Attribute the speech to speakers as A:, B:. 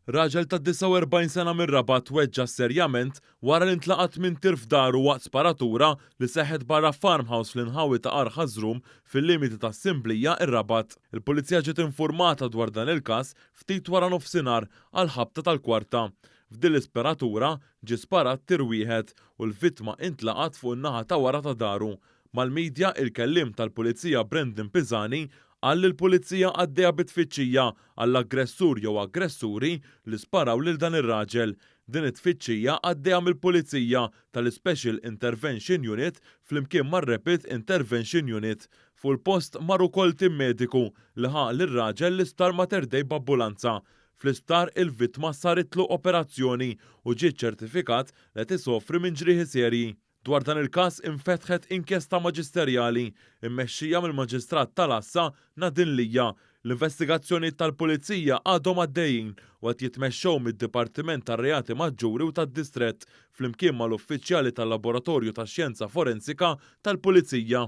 A: Raġel ta' 49 sena minn Rabat weġġa' serjament wara li ntlaqat minn tir f'daru waqt sparatura li seħħet barra farmhouse l-inħawi ta' Qar Ħażrum fil-limiti ta' Simblija ir-Rabat. Il-Pulizija ġiet infurmata dwar dan il-każ ftit wara nofsinhar għal ħabta tal-kwarta. F'din l-isparatura ġie sparat tir wieħed u l-vittma intlaqat fuq in-naħa ta' wara ta' daru. Mal-midja il-kelliem tal-Pulizija Brendan Pisani qal li l-Pulizija għaddejja bit-tfittxija għall-aggressur jew aggressuri li sparaw lil dan ir-raġel. Din it-tfittxija għaddejja mill-Pulizija tal-Special Intervention Unit flimkien mar-Rapid Intervention Unit. Fuq il-post mar ukoll tim mediku li ħaq lir-raġel l-isptar Mater Dei b'ambulanza. Fl-isptar il-vittma saritlu operazzjoni u ġiet ċertifikat li tisofri minn ġrieħi serji. Dwar dan il-każ infetħet inkjesta maġisterjali immexxija mill-Maġistrat tal-Assa Nadin Lija. L-investigazzjoni tal-Pulizija għadhom għaddejjin u qed jitmexxew mid-Dipartiment tar-Reati Maġġuri u tad-Distrett flimkien mal-uffiċjali tal-Laboratorju tax-Xjenza Forensika tal-Pulizija.